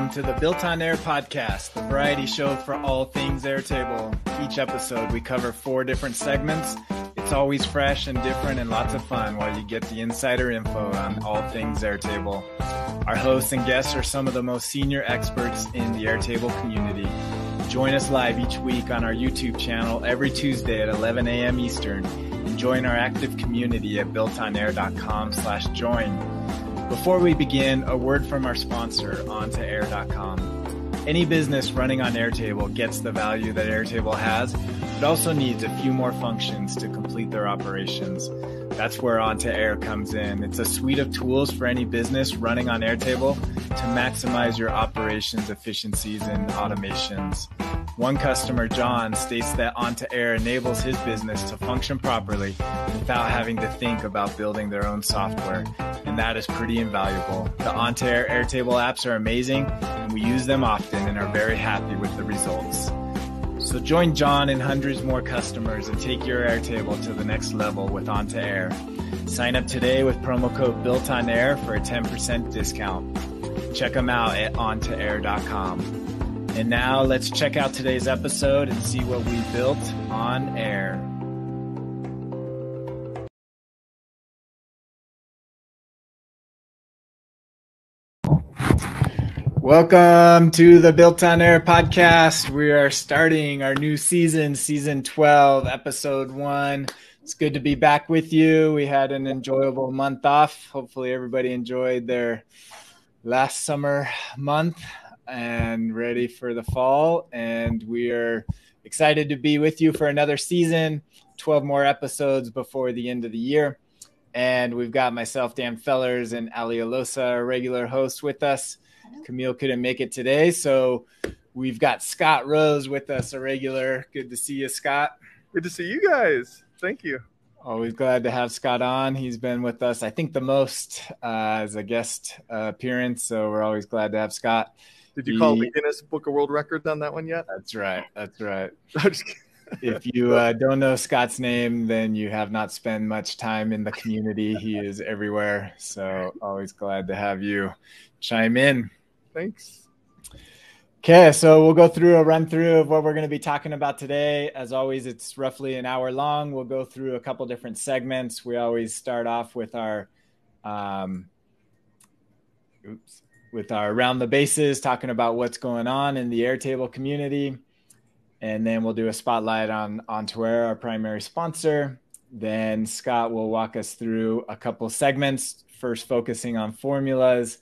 Welcome to the Built on Air podcast, the variety show for all things Airtable. Each episode, we cover 4 different segments. It's always fresh and different and lots of fun while you get the insider info on all things Airtable. Our hosts and guests are some of the most senior experts in the Airtable community. Join us live each week on our YouTube channel every Tuesday at 11 a.m. Eastern. And join our active community at BuiltOnAir.com/join. Before we begin, a word from our sponsor, OnToAir.com. Any business running on Airtable gets the value that Airtable has, but also needs a few more functions to complete their operations. That's where OnToAir comes in. It's a suite of tools for any business running on Airtable to maximize your operations efficiencies and automations. One customer, John, states that OnToAir enables his business to function properly without having to think about building their own software, and that is pretty invaluable. The OnToAir Airtable apps are amazing, and we use them often and are very happy with the results. So join John and hundreds more customers and take your Airtable to the next level with OnToAir. Sign up today with promo code BuiltOnAir for a 10% discount. Check them out at OnToAir.com. And now let's check out today's episode and see what we built on air. Welcome to the Built on Air podcast. We are starting our new season, season 12, episode 1. It's good to be back with you. We had an enjoyable month off. Hopefully everybody enjoyed their last summer month and ready for the fall. And we are excited to be with you for another season, 12 more episodes before the end of the year. And we've got myself, Dan Fellers, and Alli, our regular host, with us. Camille couldn't make it today, so we've got Scott Rose with us, a regular. Good to see you, Scott. Good to see you guys. Thank you. Always glad to have Scott on. He's been with us, I think, the most as a guest appearance, so we're always glad to have Scott. Did you call the Guinness Book of World Records on that one yet? That's right. That's right. I'm just kidding. If you don't know Scott's name, then you have not spent much time in the community. He is everywhere, so always glad to have you chime in. Thanks. Okay, so we'll go through a run through of what we're going to be talking about today. As always, it's roughly an hour long. We'll go through a couple different segments. We always start off with our around the bases, talking about what's going on in the Airtable community. And then we'll do a spotlight on OnToAir, our primary sponsor. Then Scott will walk us through a couple segments, first focusing on formulas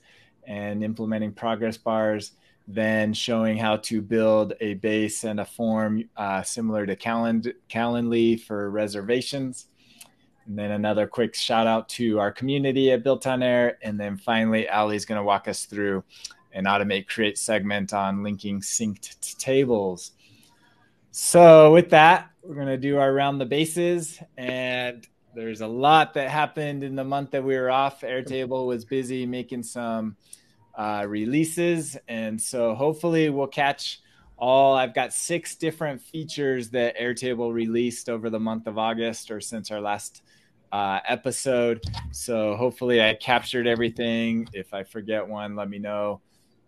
and implementing progress bars, then showing how to build a base and a form similar to Calendly for reservations. And then another quick shout out to our community at Built on Air. And then finally, Alli's going to walk us through an automate create segment on linking synced tables. So with that, we're going to do our round the bases. And there's a lot that happened in the month that we were off. Airtable was busy making some releases. And so hopefully we'll catch all. I've got 6 different features that Airtable released over the month of August or since our last episode. So hopefully I captured everything. If I forget one, let me know,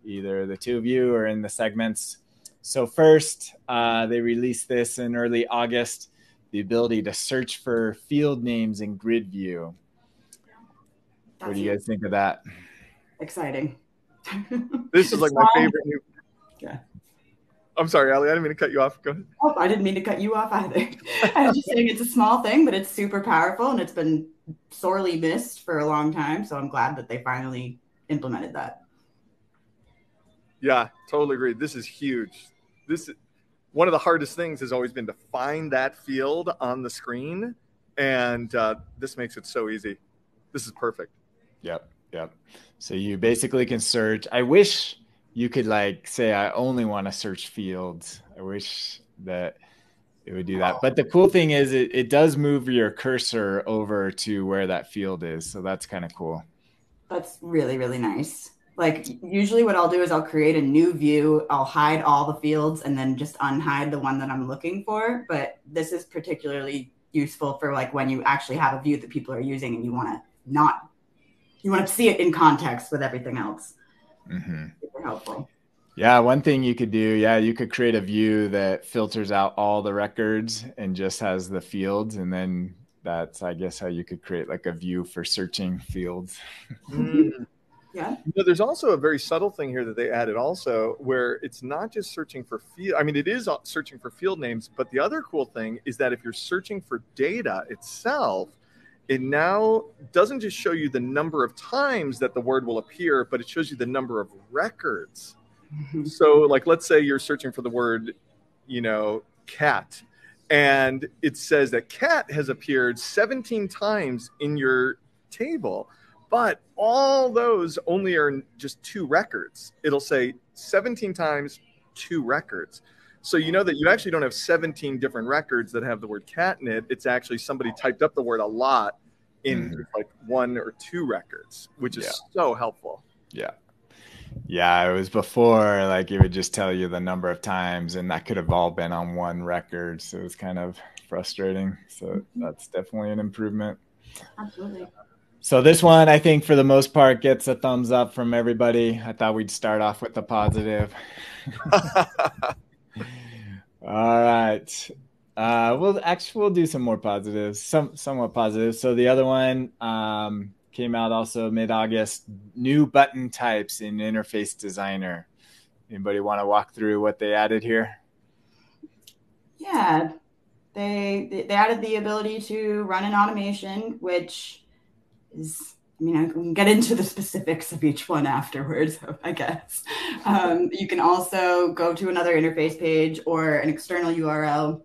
either the two of you or in the segments. So first, they released this in early August, the ability to search for field names in grid view. What do you guys think of that? Exciting. This is like my favorite new. Yeah. I'm sorry, Alli. I didn't mean to cut you off. Go ahead. Oh, I didn't mean to cut you off either. I was just saying it's a small thing, but it's super powerful, and it's been sorely missed for a long time. So I'm glad that they finally implemented that. Yeah, totally agree. This is huge. This is one of the hardest things has always been to find that field on the screen, and this makes it so easy. This is perfect. Yep. So you basically can search. I wish you could say, I only want to search fields. I wish that it would do that. But the cool thing is it does move your cursor over to where that field is. So that's kind of cool. That's really, really nice. Like usually what I'll do is I'll create a new view. I'll hide all the fields and then just unhide the one that I'm looking for. But this is particularly useful for when you actually have a view that people are using and you want to see it in context with everything else. Mm-hmm. Super helpful. Yeah, one thing you could do, you could create a view that filters out all the records and just has the fields. And then that's, I guess, how you could create like a view for searching fields. Yeah. There's also a very subtle thing here that they added also, where it's not just searching for field. I mean, it is searching for field names, but the other cool thing is that if you're searching for data itself, it now doesn't just show you the number of times that the word will appear, but it shows you the number of records. So like, let's say you're searching for the word, cat, and it says that cat has appeared 17 times in your table, but all those only are just 2 records. It'll say 17 times 2 records. So you know that you actually don't have 17 different records that have the word cat in it. It's actually somebody typed up the word a lot in like 1 or 2 records, which is so helpful. Yeah, it was before, like, it would just tell you the number of times, and that could have all been on 1 record. So it was kind of frustrating. So that's definitely an improvement. Absolutely. So this one, I think, for the most part, gets a thumbs up from everybody. I thought we'd start off with the positive. All right. We'll do some more positives, somewhat positive. So the other one came out also mid-August, new button types in Interface Designer. Anybody want to walk through what they added here? Yeah, they added the ability to run an automation, which is, I can get into the specifics of each one afterwards, I guess. You can also go to another interface page or an external URL.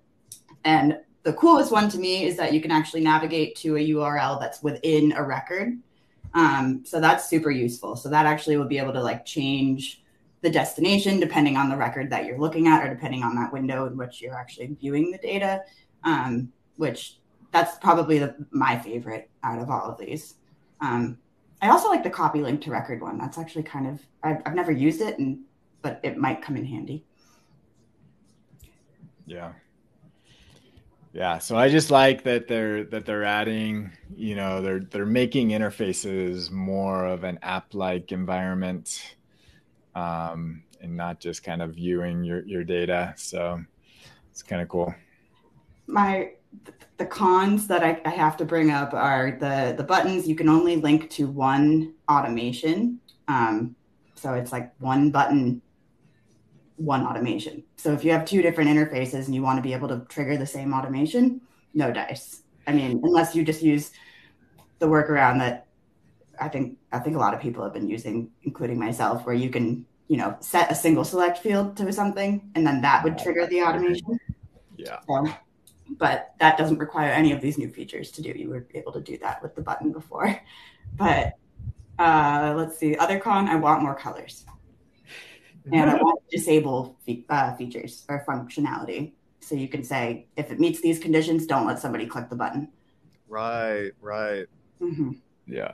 And the coolest one to me is that you can actually navigate to a URL that's within a record. So that's super useful. So that actually will be able to like change the destination depending on the record that you're looking at, or depending on that window in which you're actually viewing the data, which that's probably my favorite out of all of these. I also like the copy link to record one. That's actually kind of, I've never used it, but it might come in handy. Yeah, so I just like that they're adding, they're making interfaces more of an app-like environment, and not just kind of viewing your data. So it's kind of cool. The cons that I have to bring up are the buttons. You can only link to one automation. So it's like one button, one automation. So if you have 2 different interfaces and you want to be able to trigger the same automation, no dice. I mean, unless you just use the workaround that I think a lot of people have been using, including myself, where you can, set a single select field to something, and then that would trigger the automation. Yeah. But that doesn't require any of these new features to do. You were able to do that with the button before. But let's see. Other con, I want more colors. And I want to disable features or functionality. So you can say, if it meets these conditions, don't let somebody click the button. Right. Mm-hmm. Yeah.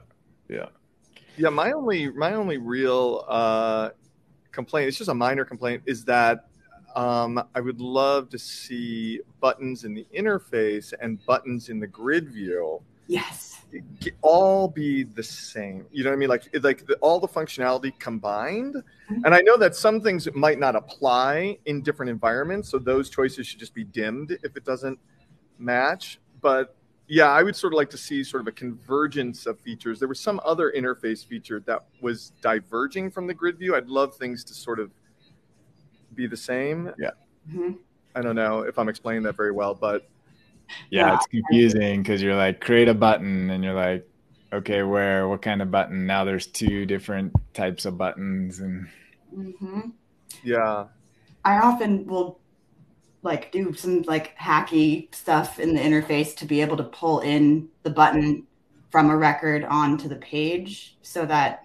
My only real complaint, it's just a minor complaint, is that I would love to see buttons in the interface and buttons in the grid view. Yes. All be the same. You know what I mean? Like all the functionality combined. Mm-hmm. And I know that some things might not apply in different environments, so those choices should just be dimmed if it doesn't match. But yeah, I would sort of like to see sort of a convergence of features. There was some other interface feature that was diverging from the grid view. I'd love things to sort of be the same. Yeah. Mm-hmm. I don't know if I'm explaining that very well, but yeah, it's confusing because you're like, create a button, and you're like, okay, what kind of button? Now there's 2 different types of buttons, and yeah, I often will like do some like hacky stuff in the interface to be able to pull in the button from a record onto the page, so that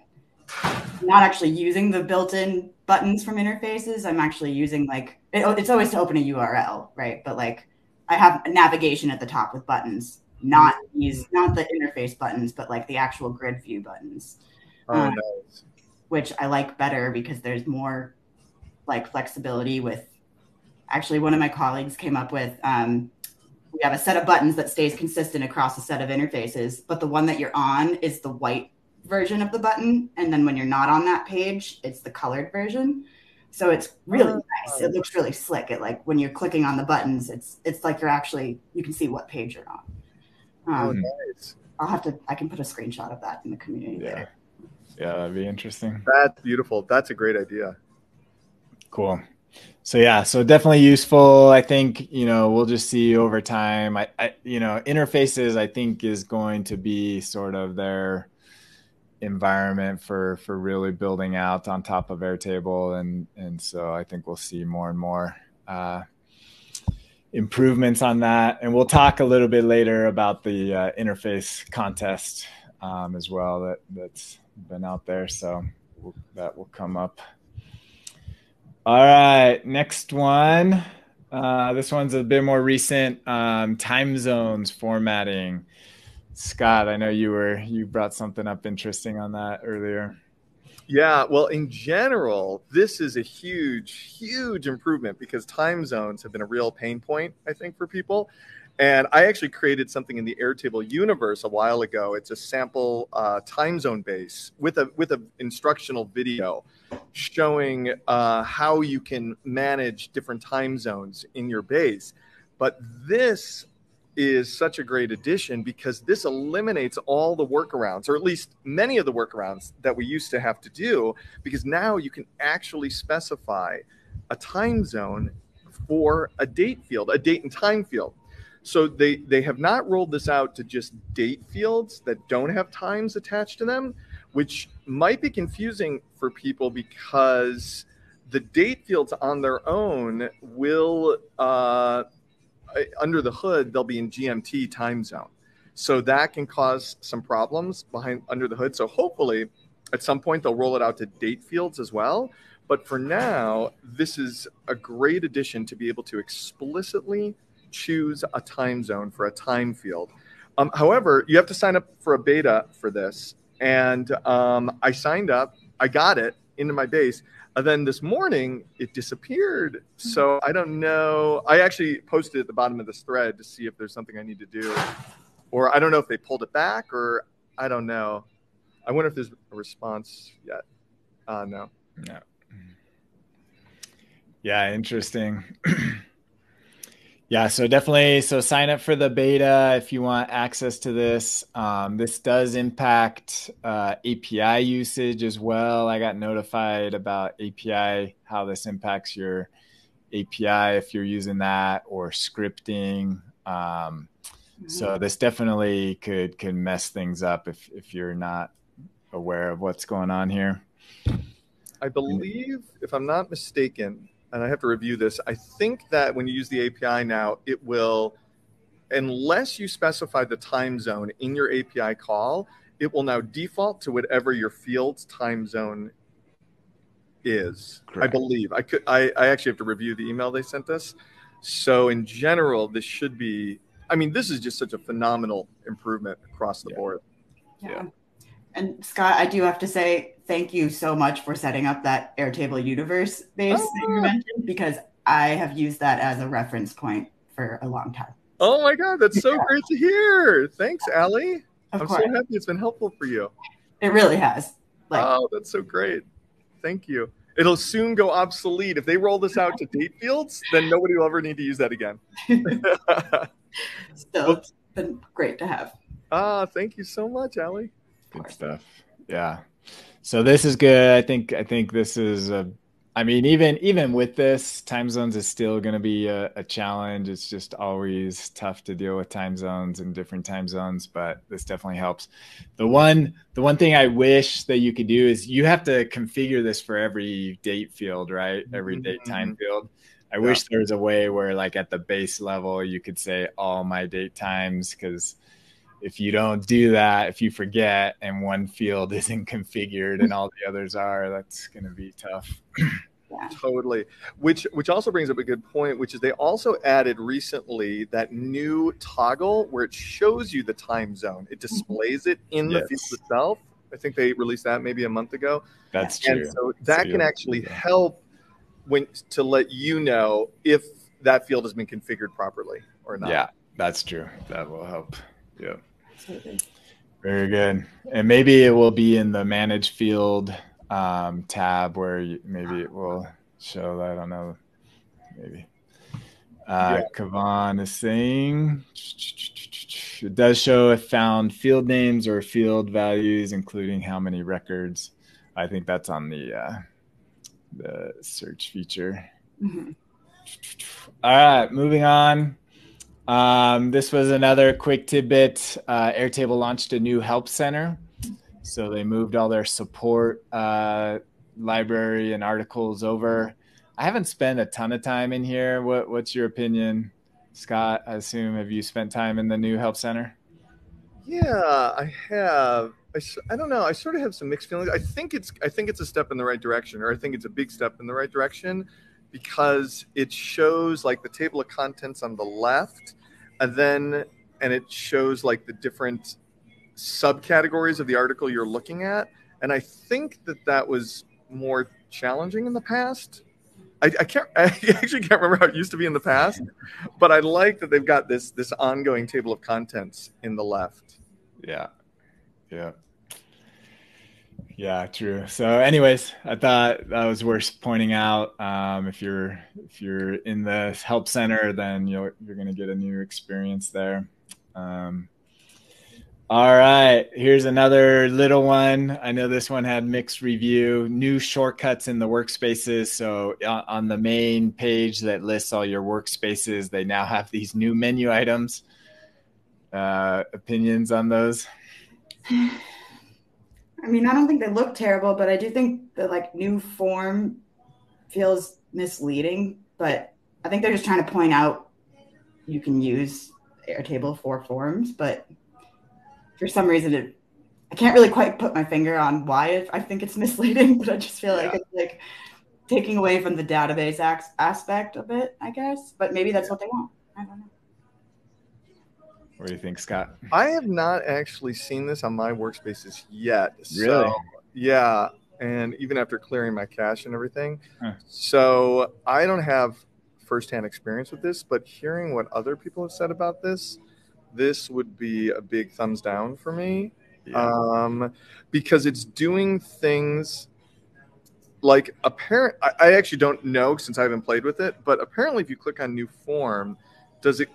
I'm not actually using the built-in buttons from interfaces. I'm actually using like, it's always to open a URL, right? But like, I have navigation at the top with buttons, not the interface buttons, but like the actual grid view buttons. Nice. Which I like better because there's more like flexibility with, actually one of my colleagues came up with, we have a set of buttons that stays consistent across a set of interfaces, but the one that you're on is the white version of the button. And then when you're not on that page, it's the colored version. So it's really nice. It looks really slick. It like when you're clicking on the buttons, it's like you can see what page you're on. Nice. I can put a screenshot of that in the community later. Yeah, that'd be interesting. That's beautiful. That's a great idea. Cool. So yeah, so definitely useful. I think, we'll just see over time. I interfaces, I think, is going to be sort of their environment for really building out on top of Airtable. And so I think we'll see more and more improvements on that. And we'll talk a little bit later about the interface contest as well that's been out there. So that will come up. All right, next one. This one's a bit more recent. Time zones formatting. Scott, I know you brought something up interesting on that earlier. Yeah, well, in general, this is a huge, huge improvement because time zones have been a real pain point, I think, for people. And I actually created something in the Airtable universe a while ago. It's a sample time zone base with a instructional video showing how you can manage different time zones in your base. But this is such a great addition because this eliminates all the workarounds, or at least many of the workarounds that we used to have to do, because now you can actually specify a time zone for a date field, a date and time field. So they have not rolled this out to just date fields that don't have times attached to them, which might be confusing for people because the date fields on their own will, under the hood, they'll be in GMT time zone. So that can cause some problems under the hood. So hopefully at some point they'll roll it out to date fields as well. But for now, this is a great addition to be able to explicitly choose a time zone for a time field. However, you have to sign up for a beta for this. And I signed up, I got it into my base. And then this morning it disappeared. So I don't know. I actually posted at the bottom of this thread to see if there's something I need to do. Or I don't know if they pulled it back, or I don't know. I wonder if there's a response yet. No. No. Yeah, interesting. Yeah, so definitely, sign up for the beta if you want access to this. This does impact API usage as well. I got notified about API, how this impacts your API if you're using that, or scripting. So this definitely could mess things up if you're not aware of what's going on here. I believe, if I'm not mistaken, and I have to review this, I think that when you use the API now, it will, unless you specify the time zone in your API call, it will now default to whatever your field's time zone is. Correct. I believe. I actually have to review the email they sent us. So in general, this should be, this is just such a phenomenal improvement across the board. Yeah. And Scott, I do have to say thank you so much for setting up that Airtable universe base that you mentioned, because I have used that as a reference point for a long time. Oh my God, that's so great to hear. Thanks, Alli. I'm course. so happy it's been helpful for you. It really has. Oh, that's so great. Thank you. It'll soon go obsolete. If they roll this out to date fields, then nobody will ever need to use that again. Still, it's been great to have. Thank you so much, Alli. Good stuff. Yeah. So this is good. I think this is even with this, time zones is still going to be a challenge. It's just always tough to deal with time zones and different time zones, but this definitely helps. The one thing I wish that you could do is you have to configure this for every date field, right? Every date time field. I wish there was a way where, like, at the base level, you could say all my date times, because if you don't do that, if you forget and one field isn't configured and all the others are, that's going to be tough. Yeah. Totally. Which also brings up a good point, which is they also added recently that new toggle where it shows you the time zone. It displays it in the field itself. I think they released that maybe a month ago. That's true. And so that can actually help to let you know if that field has been configured properly or not. Yeah, that's true. That will help. Yeah. Absolutely. Very good. And maybe it will be in the manage field tab where maybe it will show that. I don't know. Maybe. Yeah. Kavan is saying it does show if found field names or field values, including how many records. I think that's on the search feature. Mm-hmm. All right, moving on. This was another quick tidbit. Airtable launched a new help center. So they moved all their support library and articles over. I haven't spent a ton of time in here. What's your opinion, Scott? I assume, have you spent time in the new help center? Yeah, I have. I don't know. I sort of have some mixed feelings. I think it's a step in the right direction, or I think it's a big step in the right direction, because it shows like the table of contents on the left, and it shows like the different subcategories of the article you're looking at. And I think that was more challenging in the past. I actually can't remember how it used to be in the past, but I like that they've got this ongoing table of contents in the left. Yeah. True. So anyways, I thought that was worth pointing out. If you're in the help center, then you're going to get a new experience there. All right, here's another little one. I know this one had mixed review. New shortcuts in the workspaces. So on the main page that lists all your workspaces, they now have these new menu items. Opinions on those? I mean, I don't think they look terrible, but I do think the like new form feels misleading. But I think they're just trying to point out you can use Airtable for forms, but for some reason I can't really quite put my finger on why I think it's misleading, but I just feel like it's like taking away from the database aspect of it, I guess. But maybe that's what they want. I don't know. What do you think, Scott? I have not actually seen this on my workspaces yet. Really? So, yeah. And even after clearing my cache and everything. Huh. So I don't have firsthand experience with this, but hearing what other people have said about this would be a big thumbs down for me. Yeah. Because it's doing things like I actually don't know since I haven't played with it, but apparently if you click on new form, does it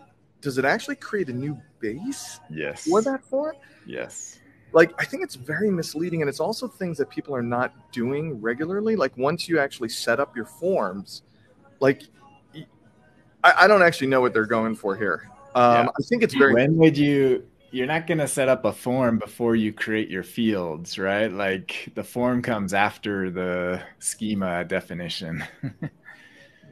actually create a new base? Yes. For that form? Yes. Like, I think it's very misleading, and it's also things that people are not doing regularly. Like, once you actually set up your forms, like, I don't actually know what they're going for here. I think it's very... When would you're not going to set up a form before you create your fields, right? Like, the form comes after the schema definition.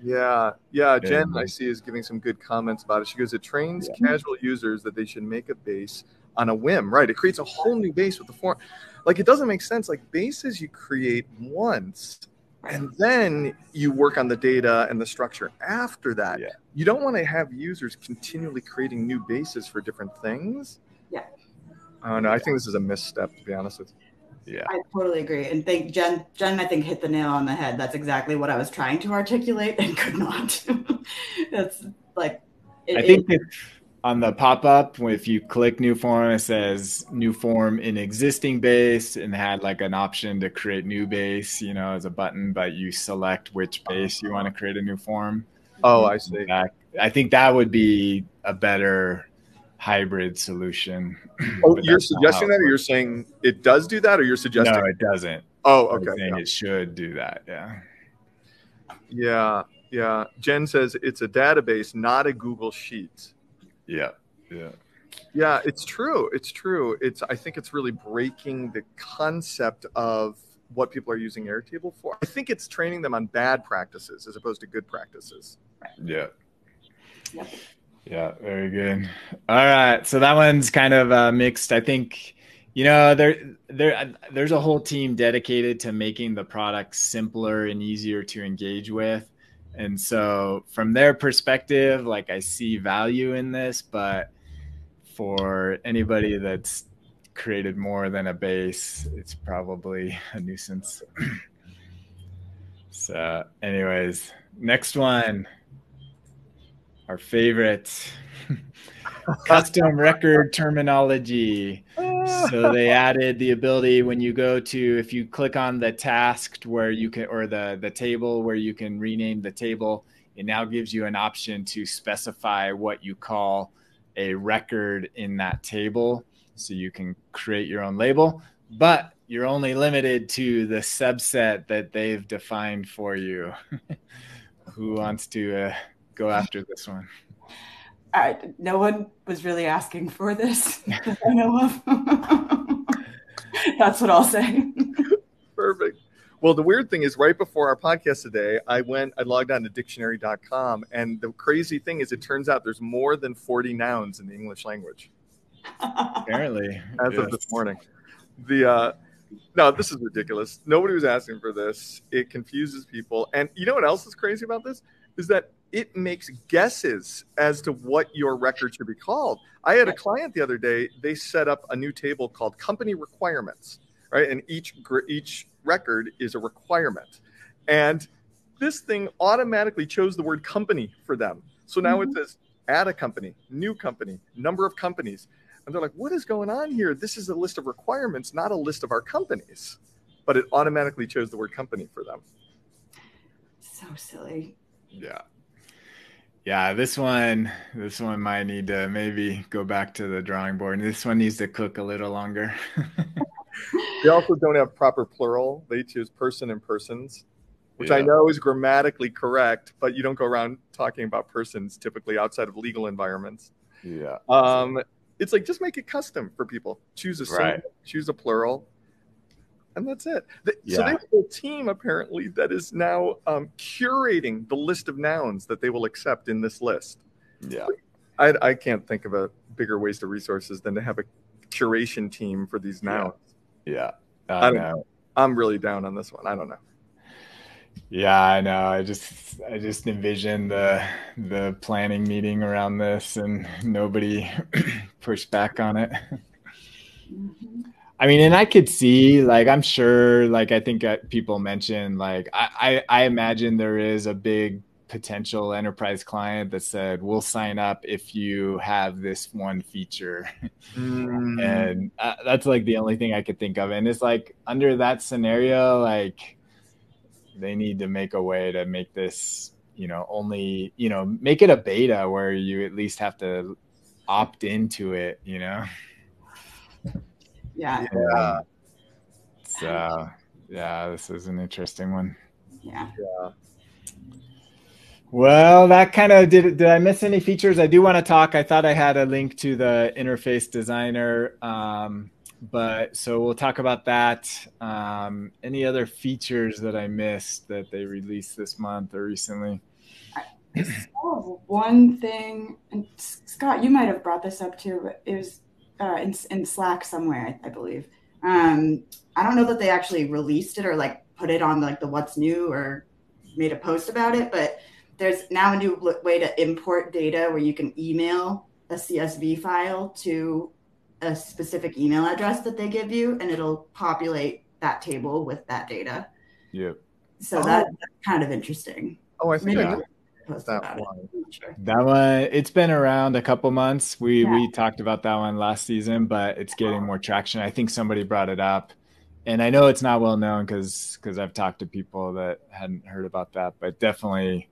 Yeah. Jen, I see, is giving some good comments about it. She goes, it trains casual users that they should make a base on a whim, right? It creates a whole new base with the form. Like, it doesn't make sense. Like, bases you create once, and then you work on the data and the structure after that. Yeah. You don't want to have users continually creating new bases for different things. Yeah. I don't know. I think this is a misstep, to be honest with you. Yeah, I totally agree. And think Jen, I think, hit the nail on the head. That's exactly what I was trying to articulate and could not. It's like, I think on the pop-up, if you click new form, it says new form in existing base, and had like an option to create new base, as a button, but you select which base you want to create a new form. Oh, I see. I think that would be a better hybrid solution. Oh, you're suggesting that, or you're saying it does do that, or you're suggesting... No, it doesn't. Oh, okay. I'm saying it should do that. Yeah. Jen says it's a database, not a Google Sheets. Yeah. Yeah, it's true. I think it's really breaking the concept of what people are using Airtable for. I think it's training them on bad practices as opposed to good practices. Yeah. Yeah, very good. All right, so that one's kind of mixed. I think, there's a whole team dedicated to making the product simpler and easier to engage with. And so from their perspective, like, I see value in this, but for anybody that's created more than a base, it's probably a nuisance. So anyways, next one. Our favorite. Custom record terminology. So they added the ability when you go to, if you click on the tasked where you can, or the table where you can rename the table, it now gives you an option to specify what you call a record in that table. So you can create your own label, but you're only limited to the subset that they've defined for you. Who wants to go after this one? No one was really asking for this that I know of. That's what I'll say. Perfect. Well, the weird thing is right before our podcast today, I logged on to dictionary.com, and the crazy thing is it turns out there's more than 40 nouns in the English language. Apparently. As of this morning. No, this is ridiculous. Nobody was asking for this. It confuses people. And you know what else is crazy about this? Is that it makes guesses as to what your record should be called. I had a client the other day, they set up a new table called company requirements, right? And each record is a requirement. And this thing automatically chose the word company for them. So now it says add a company, new company, number of companies. And they're like, what is going on here? This is a list of requirements, not a list of our companies. But it automatically chose the word company for them. So silly. Yeah. Yeah, this one might need to maybe go back to the drawing board. This one needs to cook a little longer. They also don't have proper plural. They choose person and persons, which I know is grammatically correct, but you don't go around talking about persons typically outside of legal environments. Yeah. It's like, just make it custom for people. Choose a single, choose a plural, and that's it. So they have a whole team apparently that is now curating the list of nouns that they will accept in this list. Yeah. I can't think of a bigger waste of resources than to have a curation team for these nouns. Yeah. I don't know. I'm really down on this one. I don't know. Yeah, I know. I just envision the planning meeting around this and nobody pushed back on it. I mean, and I could see, like, I'm sure, like, I think people mentioned, like, I imagine there is a big potential enterprise client that said, we'll sign up if you have this one feature. And that's like the only thing I could think of. And it's like, under that scenario, like, they need to make a way to make this, only, make it a beta where you at least have to opt into it, Yeah. So, this is an interesting one. Yeah. Well, that kind of did I miss any features? I do want to talk. I thought I had a link to the interface designer. But so we'll talk about that. Any other features that I missed that they released this month or recently? I saw one thing, and Scott, you might have brought this up too, but it was in Slack somewhere, I believe. I don't know that they actually released it or like put it on like the what's new or made a post about it, but there's now a new way to import data where you can email a CSV file to a specific email address that they give you, and it'll populate that table with that data. Yep. So that's kind of interesting. Oh, I think I know that one. That one, it's been around a couple months. We talked about that one last season, but it's getting more traction. I think somebody brought it up, and I know it's not well known because I've talked to people that hadn't heard about that, but definitely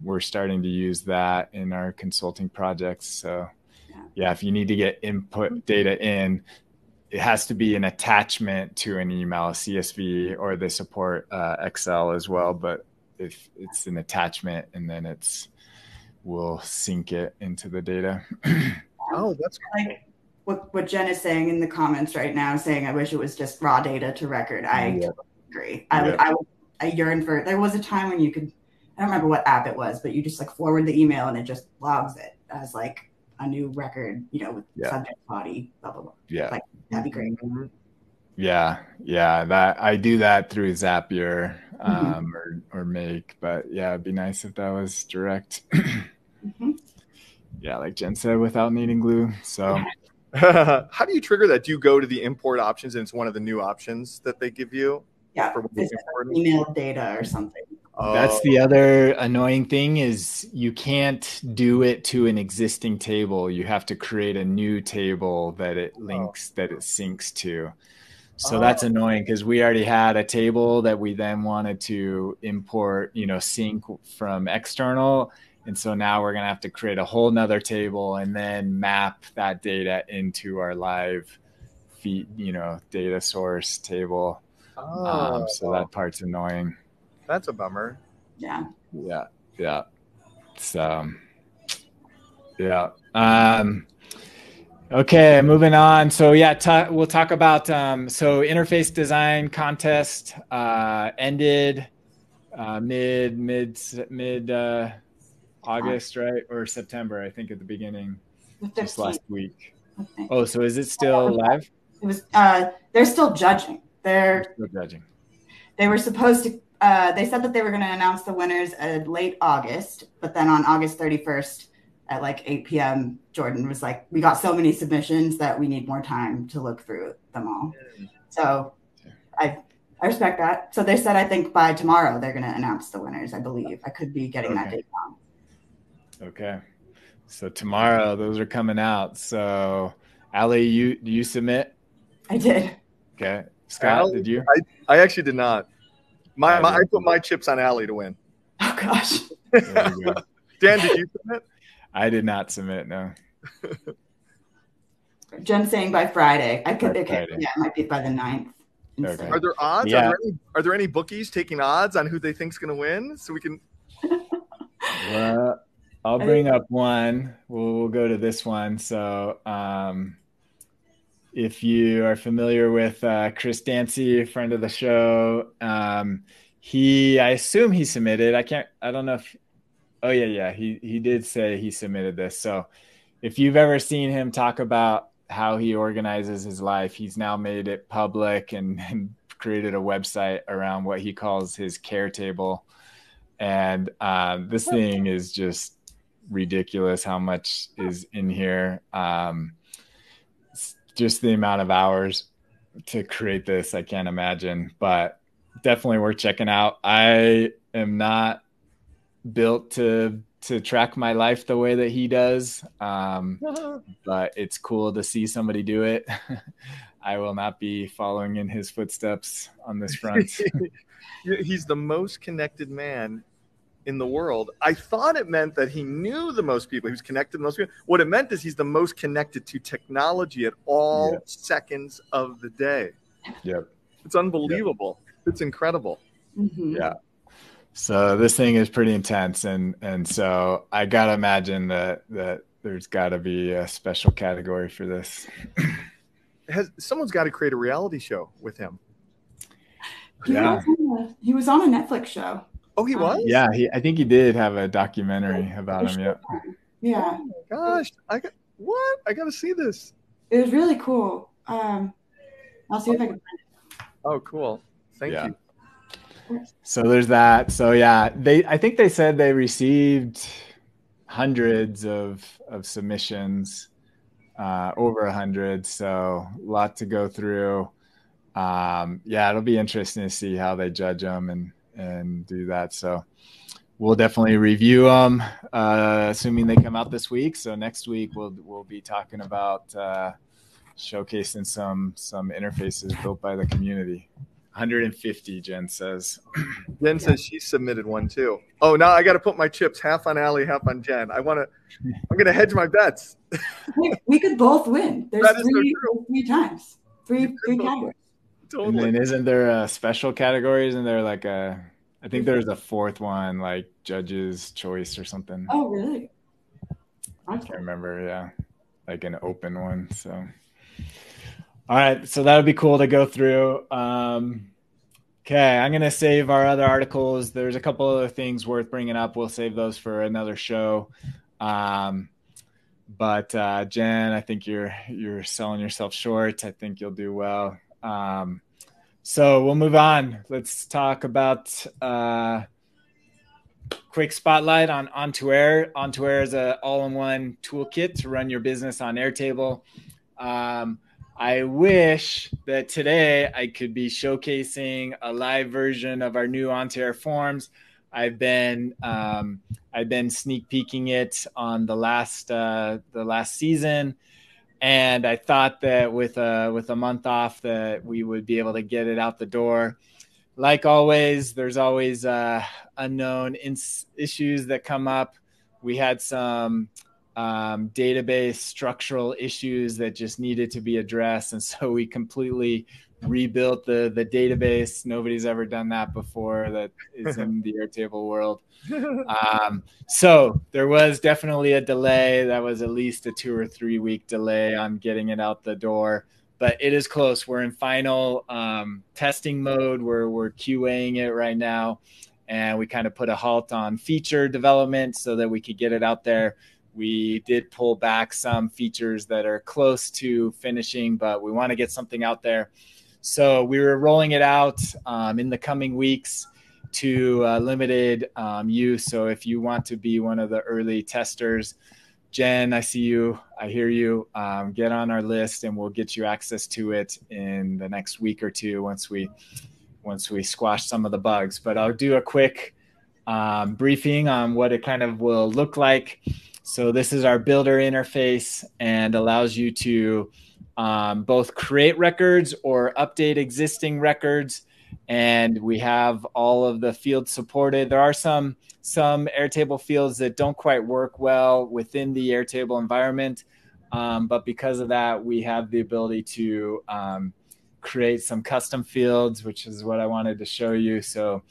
we're starting to use that in our consulting projects. So yeah, if you need to get input data in, it has to be an attachment to an email, a CSV, or they support Excel as well. But if it's an attachment, and then we'll sync it into the data. Oh, that's cool. Like what Jen is saying in the comments right now, saying, I wish it was just raw data to record. I totally agree. I yearn for, there was a time when you could, I don't remember what app it was, but you just like forward the email and it just logs it as like a new record, with subject, body, blah, blah, blah. Yeah. Like, that'd be great. Yeah. That I do that through Zapier or Make, but it'd be nice if that was direct. Yeah, like Jen said, without needing glue. So how do you trigger that? Do you go to the import options and it's one of the new options that they give you? Yeah, email data or something. That's the other annoying thing is you can't do it to an existing table. You have to create a new table that it links, that it syncs to. So that's annoying because we already had a table that we then wanted to import, sync from external. And so now we're going to have to create a whole nother table and then map that data into our live feed, data source table. So that part's annoying. That's a bummer. Yeah. So, okay, moving on. So we'll talk about so interface design contest ended mid August, right? Or September, I think, at the beginning, just last week. Oh, so is it still live? It was. They're still judging. They're still judging. They were supposed to. They said that they were going to announce the winners at late August, but then on August 31st at like 8 p.m., Jordan was like, "We got so many submissions that we need more time to look through them all." So I respect that. So they said, I think by tomorrow they're going to announce the winners. I believe. I could be getting that date wrong. Okay. So tomorrow, those are coming out. So, Alli, do you submit? I did. Okay. Scott, did you? I actually did not. I put my chips on Alli to win. Oh, gosh. Dan, did you submit? I did not submit, no. Jen's saying by Friday. Friday. Yeah, it might be by the 9th. Okay. Are there odds? Yeah. Are there any bookies taking odds on who they think's going to win? So we can. Well, I'll bring up one. We'll go to this one. So, if you are familiar with Chris Dancy, a friend of the show, I assume he submitted. I don't know if. Oh yeah. He did say he submitted this. So, if you've ever seen him talk about how he organizes his life, he's now made it public and created a website around what he calls his care table. And this thing is just ridiculous how much is in here. Just the amount of hours to create this, I can't imagine, but definitely worth checking out. I am not built to track my life the way that he does, but it's cool to see somebody do it. I will not be following in his footsteps on this front. He's the most connected man in the world. I thought it meant that he knew the most people. He was connected to the most people. What it meant is he's the most connected to technology at all seconds of the day. Yep. It's unbelievable. Yep. It's incredible. Mm-hmm. Yeah. So this thing is pretty intense. And so I got to imagine that there's got to be a special category for this. Someone's got to create a reality show with him. He was on a Netflix show. Oh, he was? Yeah, I think he did have a documentary about him. Yeah. Yeah. Oh my gosh. I got to see this. It was really cool. I'll see if I can find it. Oh, cool. Thank you. So there's that. So yeah, I think they said they received hundreds of submissions, over 100. So a lot to go through. It'll be interesting to see how they judge them and do that. So we'll definitely review them, assuming they come out this week. So next week we'll be talking about showcasing some interfaces built by the community. 150, Jen says. Jen says she submitted one too. Oh, now I got to put my chips half on Alli, half on Jen. I'm going to hedge my bets. We could both win. There's three times. Three categories. Totally. And then isn't there special categories? And there like I think there's a fourth one, like judge's choice or something. Oh, really? I can't remember. Yeah. Like an open one. So. All right, so that would be cool to go through. Okay, I'm going to save our other articles. There's a couple other things worth bringing up. We'll save those for another show. But Jen, I think you're selling yourself short. I think you'll do well. So we'll move on. Let's talk about quick spotlight on OnToAir. OnToAir is an all-in-one toolkit to run your business on Airtable. I wish that today I could be showcasing a live version of our new OnToAir forms. I've been sneak peeking it on the last season, and I thought that with a month off that we would be able to get it out the door. Like always, there's always unknown issues that come up. We had some database structural issues that just needed to be addressed, and so we completely rebuilt the database. Nobody's ever done that before that is in the Airtable world. So there was definitely a delay. That was at least a 2 or 3 week delay on getting it out the door, but it is close. We're in final testing mode. We're QAing it right now, and we kind of put a halt on feature development so that we could get it out there. We did pull back some features that are close to finishing, but we want to get something out there. So we were rolling it out in the coming weeks to limited use. So if you want to be one of the early testers, Jen, I see you, I hear you, get on our list and we'll get you access to it in the next week or two once we squash some of the bugs. But I'll do a quick briefing on what it kind of will look like. So this is our builder interface and allows you to both create records or update existing records. And we have all of the fields supported. There are some Airtable fields that don't quite work well within the Airtable environment. But because of that, we have the ability to create some custom fields, which is what I wanted to show you. So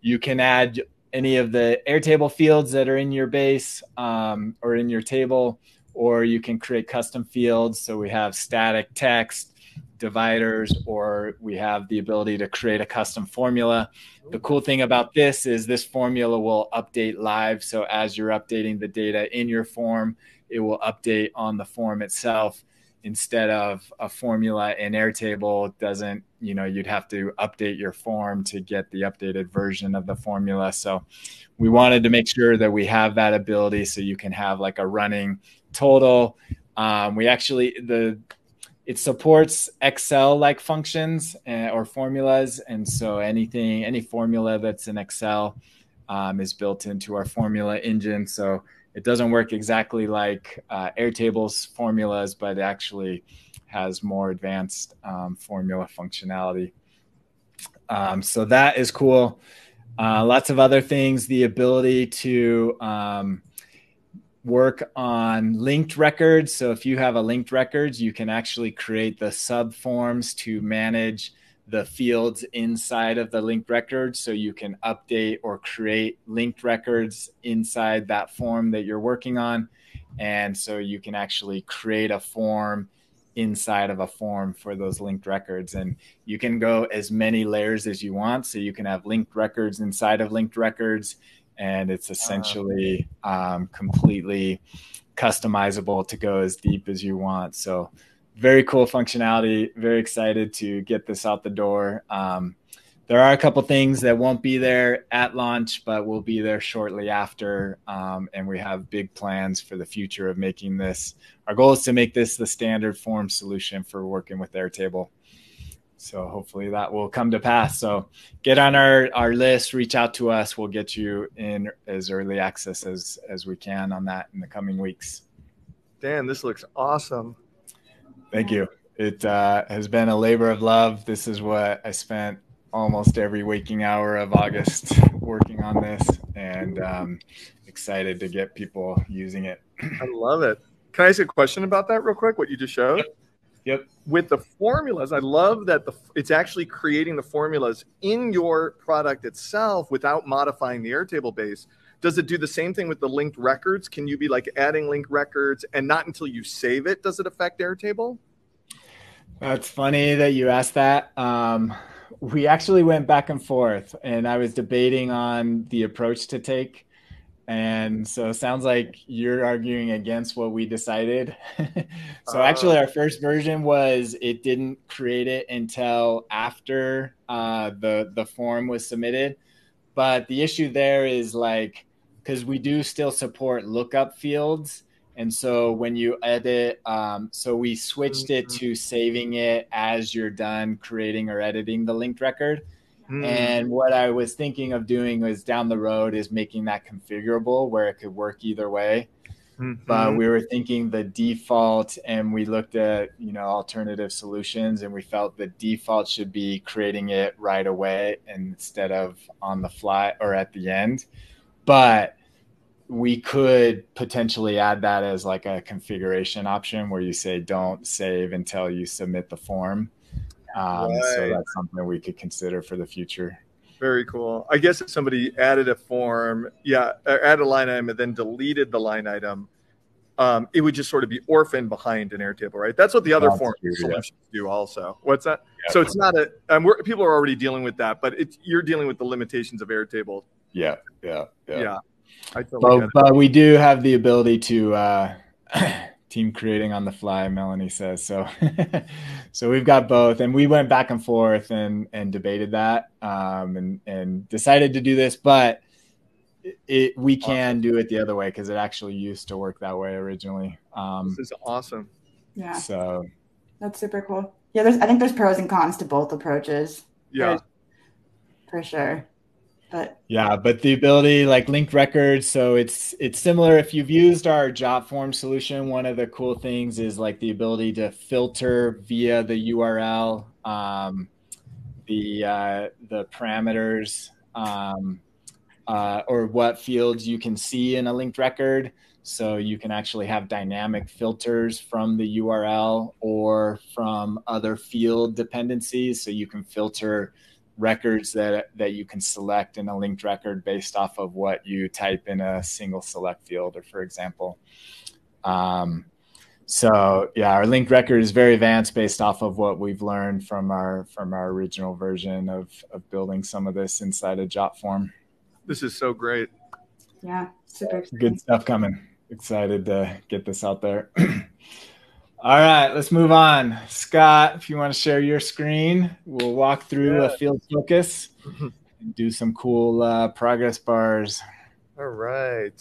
you can add any of the Airtable fields that are in your base or in your table, or you can create custom fields. So we have static text, dividers, or we have the ability to create a custom formula. The cool thing about this is this formula will update live. So as you're updating the data in your form, it will update on the form itself instead of a formula in Airtable. Doesn't, you'd have to update your form to get the updated version of the formula. So we wanted to make sure that we have that ability so you can have like a running total. It supports Excel-like functions or formulas. And so any formula that's in Excel is built into our formula engine. So it doesn't work exactly like Airtable's formulas, but it actually has more advanced formula functionality. So that is cool. Lots of other things, the ability to work on linked records. So if you have a linked records, you can actually create the sub forms to manage the fields inside of the linked records. So you can update or create linked records inside that form that you're working on. And so you can actually create a form inside of a form for those linked records. And you can go as many layers as you want. So you can have linked records inside of linked records. And it's essentially completely customizable to go as deep as you want. So very cool functionality. Very excited to get this out the door. There are a couple things that won't be there at launch, but will be there shortly after. And we have big plans for the future of making this. Our goal is to make this the standard form solution for working with Airtable. So hopefully that will come to pass. So get on our list, reach out to us. We'll get you in as early access as we can on that in the coming weeks. Dan, this looks awesome. Thank you. It has been a labor of love. This is what I spent almost every waking hour of August working on this, and excited to get people using it. I love it. Can I ask a question about that real quick, what you just showed? Yep. With the formulas, I love that it's actually creating the formulas in your product itself without modifying the Airtable base. Does it do the same thing with the linked records? Can you be like adding linked records and not until you save it does it affect Airtable? That's funny that you asked that. We actually went back and forth, and I was debating on the approach to take. And so it sounds like you're arguing against what we decided. So actually our first version was it didn't create it until after the form was submitted. But the issue there is because we do still support lookup fields. And so when you edit, so we switched it to saving it as you're done creating or editing the linked record. And what I was thinking of doing was down the road is making that configurable where it could work either way. But we were thinking the default, and we looked at, alternative solutions, and we felt the default should be creating it right away instead of on the fly or at the end. But we could potentially add that as like a configuration option where you say don't save until you submit the form. So that's something we could consider for the future. Very cool. I guess if somebody added a form, add a line item and then deleted the line item, it would just sort of be orphaned behind an Airtable, right? That's what the other form solutions do also. What's that? Yeah. So it's not people are already dealing with that, but you're dealing with the limitations of Airtable. Yeah. I totally get it. But we do have the ability to team creating on the fly, Melanie says. So so we've got both, and we went back and forth and debated that and decided to do this, but we can do it the other way because it actually used to work that way originally. This is awesome. Yeah. So that's super cool. Yeah, I think there's pros and cons to both approaches. Yeah. For sure. But the ability, like linked records, so it's similar. If you've used our job form solution, one of the cool things is like the ability to filter via the URL, the parameters, or what fields you can see in a linked record. So you can actually have dynamic filters from the URL or from other field dependencies. So you can filter records that you can select in a linked record based off of what you type in a single select field, or for example. So yeah, our linked record is very advanced based off of what we've learned from our original version of building some of this inside a job form. This is so great. Yeah, super exciting. Good stuff coming. Excited to get this out there. All right, let's move on. Scott, if you want to share your screen, we'll walk through a field focus and do some cool progress bars. All right.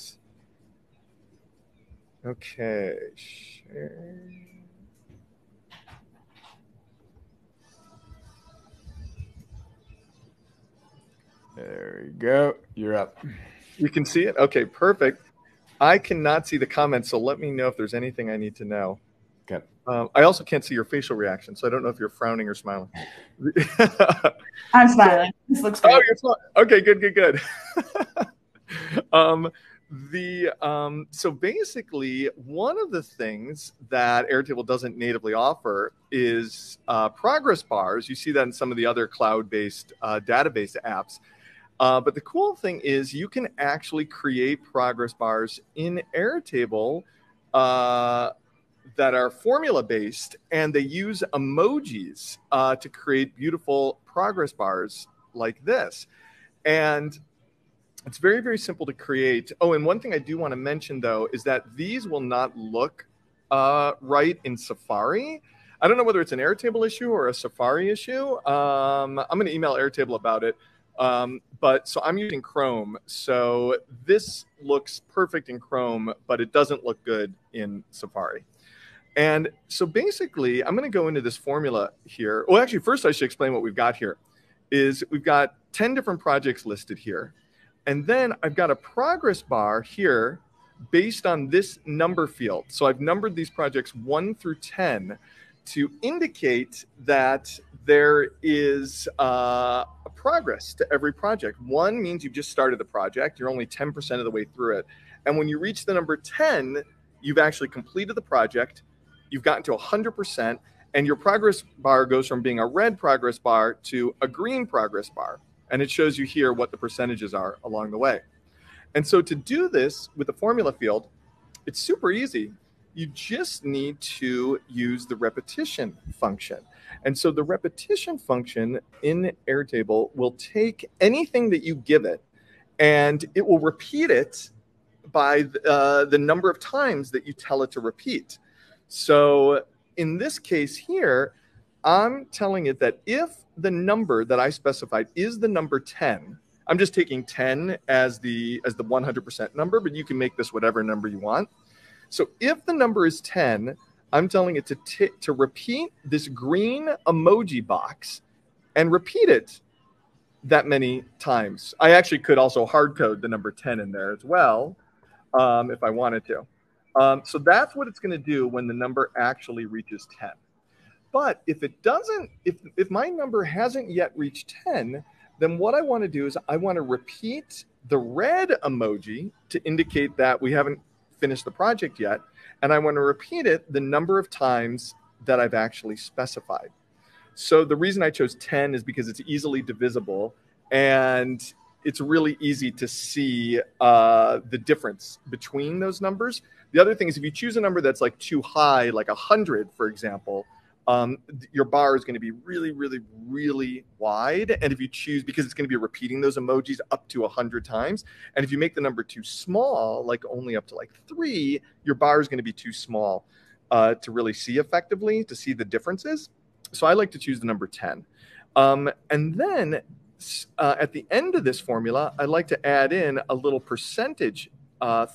Okay. Share. There we go. You're up. You can see it? Okay, perfect. I cannot see the comments, so let me know if there's anything I need to know. Okay. I also can't see your facial reaction, so I don't know if you're frowning or smiling. I'm smiling. This looks great. Oh, you're smiling. Okay, good. So basically, one of the things that Airtable doesn't natively offer is progress bars. You see that in some of the other cloud-based database apps. But the cool thing is you can actually create progress bars in Airtable that are formula-based, and they use emojis to create beautiful progress bars like this. And it's very, very simple to create. Oh, and one thing I do want to mention, though, is that these will not look right in Safari. I don't know whether it's an Airtable issue or a Safari issue. I'm going to email Airtable about it. So I'm using Chrome. So this looks perfect in Chrome, but it doesn't look good in Safari. And so basically, I'm going to go into this formula here. Well, actually, first I should explain what we've got here. We've got 10 different projects listed here. And then I've got a progress bar here based on this number field. So I've numbered these projects 1 through 10 to indicate that there is a progress to every project. 1 means you've just started the project. You're only 10% of the way through it. And when you reach the number 10, you've actually completed the project. You've gotten to 100%. And your progress bar goes from being a red progress bar to a green progress bar. And it shows you here what the percentages are along the way. And so to do this with the formula field, it's super easy. You just need to use the repetition function. And so the repetition function in Airtable will take anything that you give it, and it will repeat it by the number of times that you tell it to repeat. So in this case here, I'm telling it that if the number that I specified is the number 10, I'm just taking 10 as the 100% number, but you can make this whatever number you want. So if the number is 10, I'm telling it to repeat this green emoji box and repeat it that many times. I actually could also hard code the number 10 in there as well, if I wanted to. So that's what it's going to do when the number actually reaches 10. But if it doesn't, if my number hasn't yet reached 10, then what I want to do is I want to repeat the red emoji to indicate that we haven't finished the project yet. And I want to repeat it the number of times that I've actually specified. So the reason I chose 10 is because it's easily divisible and it's really easy to see the difference between those numbers. The other thing is if you choose a number that's like too high, like 100, for example, your bar is going to be really, really, really wide. And if you choose, because it's going to be repeating those emojis up to 100 times. And if you make the number too small, like only up to like 3, your bar is going to be too small to really see effectively, to see the differences. So I like to choose the number 10. And then at the end of this formula, I like to add in a little percentage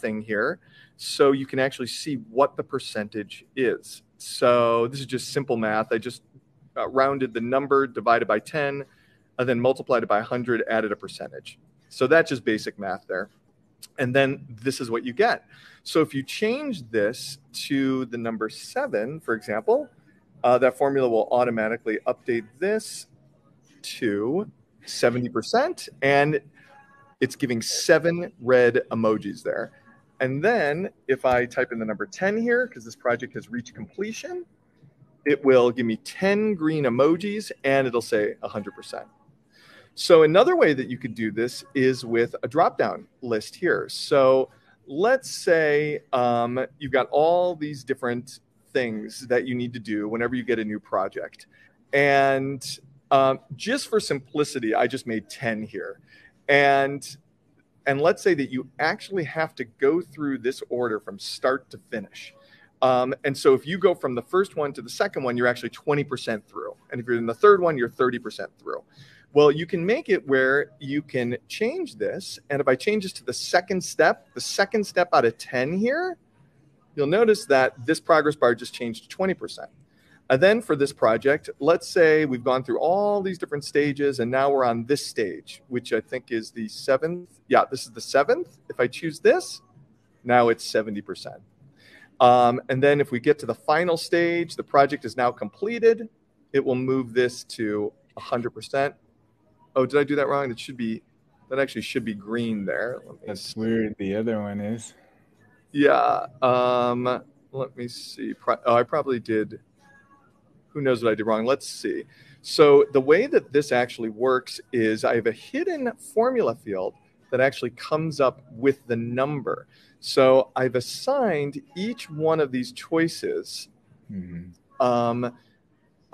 thing here so you can actually see what the percentage is. So this is just simple math. I just rounded the number, divided by 10, and then multiplied it by 100, added a percentage. So that's just basic math there. And then this is what you get. So if you change this to the number 7, for example, that formula will automatically update this to 70%, and it's giving 7 red emojis there. And then if I type in the number 10 here, because this project has reached completion, it will give me 10 green emojis, and it'll say 100%. So another way that you could do this is with a drop-down list here. So let's say you've got all these different things that you need to do whenever you get a new project. And just for simplicity, I just made 10 here. And let's say that you actually have to go through this order from start to finish. And so if you go from the first one to the second one, you're actually 20% through. And if you're in the third one, you're 30% through. Well, you can make it where you can change this. And if I change this to the second step out of 10 here, you'll notice that this progress bar just changed to 20%. And then for this project, let's say we've gone through all these different stages, and now we're on this stage, which I think is the 7th. Yeah, this is the 7th. If I choose this, now it's 70%. And then if we get to the final stage, the project is now completed. It will move this to 100%. Oh, did I do that wrong? That actually should be green there. That's weird. The other one is. Yeah. Let me see. I probably did. Who knows what I did wrong? Let's see. So the way that this actually works is I have a hidden formula field that actually comes up with the number. So I've assigned each one of these choices a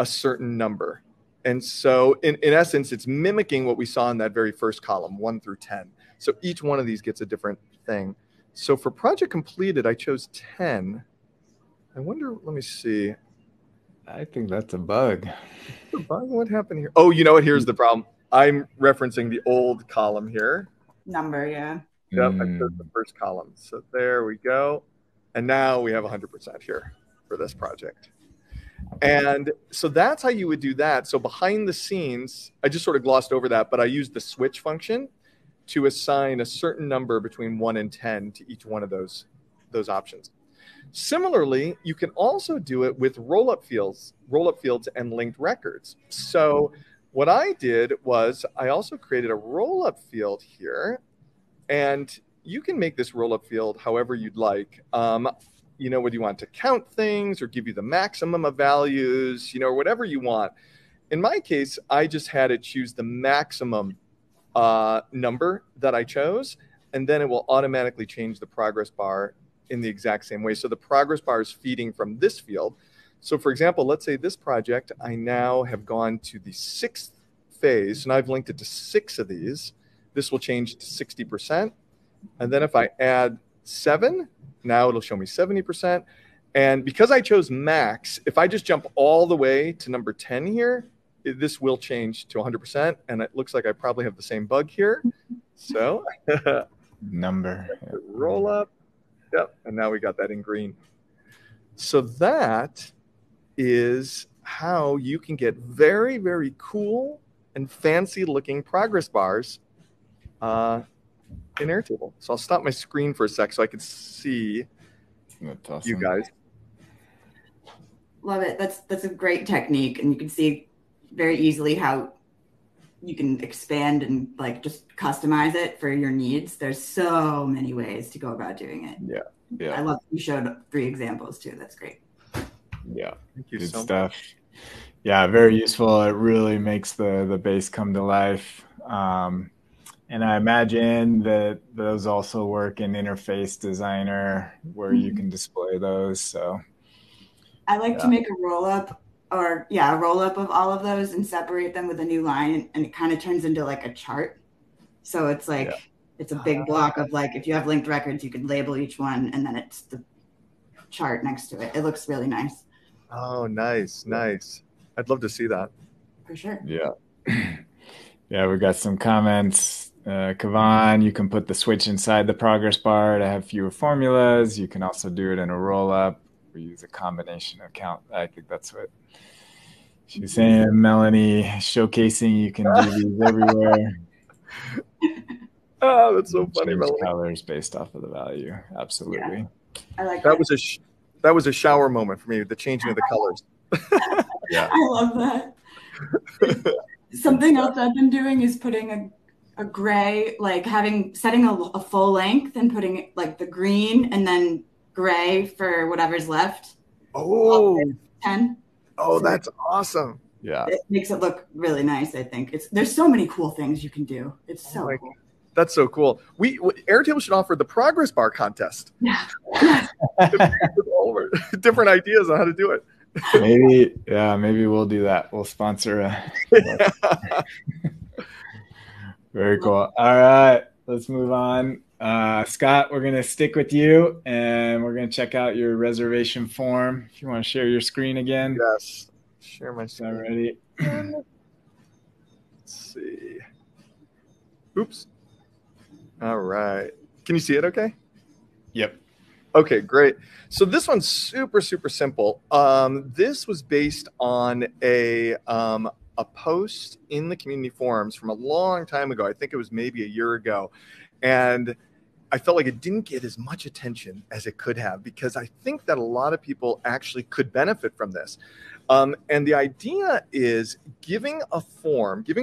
certain number. And so in essence, it's mimicking what we saw in that very first column, 1 through 10. So each one of these gets a different thing. So for project completed, I chose 10. I wonder, let me see. I think that's a bug. What happened here? Oh, you know what? Here's the problem. I'm referencing the old column here. Number, yeah. Yep, I chose the first column. So there we go. And now we have 100% here for this project. And so that's how you would do that. So behind the scenes, I just sort of glossed over that, but I used the switch function to assign a certain number between 1 and 10 to each one of those options. Similarly, you can also do it with roll-up fields and linked records. So what I did was I also created a roll-up field here, and you can make this roll-up field however you'd like. You know, whether you want to count things or give you the maximum of values, you know, or whatever you want. In my case, I just had it choose the maximum number that I chose, and then it will automatically change the progress bar in the exact same way. So the progress bar is feeding from this field. So for example, let's say this project, I now have gone to the 6th phase, and I've linked it to 6 of these. This will change to 60%. And then if I add 7, now it'll show me 70%. And because I chose max, if I just jump all the way to number 10 here, this will change to 100%. And it looks like I probably have the same bug here. So number. Roll up. Yep. And now we got that in green. So that is how you can get very, very cool and fancy looking progress bars in Airtable. So I'll stop my screen for a sec so I can see That's awesome. you guys. Love it. That's a great technique, and you can see very easily how you can expand and like just customize it for your needs. There's so many ways to go about doing it. Yeah. I love you showed 3 examples too. That's great. Yeah. Thank you Good so stuff. much. Yeah, very useful. It really makes the base come to life. And I imagine that those also work in Interface Designer where you can display those. So I like to make a roll-up of all of those and separate them with a new line, and it kind of turns into like a chart. So it's like it's a big block of like, if you have linked records, you can label each one, and then it's the chart next to it. It looks really nice. Oh, nice. I'd love to see that. For sure. Yeah. Yeah, we got some comments. Kavan, you can put the switch inside the progress bar to have fewer formulas. You can also do it in a roll-up. We use a combination of count. I think that's what she's saying. Melanie, showcasing you can do these everywhere. Oh, that's so funny, Change Melanie. colors based off of the value. Absolutely. Yeah. I like that. That was a shower moment for me, the changing of the colors. Yeah. I love that. Something else I've been doing is putting a gray, like setting a full length and putting like the green and then gray for whatever's left. Oh, 10. Oh, so that's awesome. Yeah. It makes it look really nice, I think. There's so many cool things you can do. It's so cool. That's so cool. Airtable should offer the progress bar contest. Yeah. All of our different ideas on how to do it. Maybe we'll do that. We'll sponsor Very cool. All right, let's move on. Scott, we're going to stick with you, and we're going to check out your reservation form. If you want to share your screen again. Yes. Share my screen. Already. Let's see. Oops. All right. Can you see it okay? Yep. Okay, great. So this one's super, super simple. This was based on a post in the community forums from a long time ago. I think it was maybe a year ago. And I felt like it didn't get as much attention as it could have, because I think that a lot of people actually could benefit from this. And the idea is giving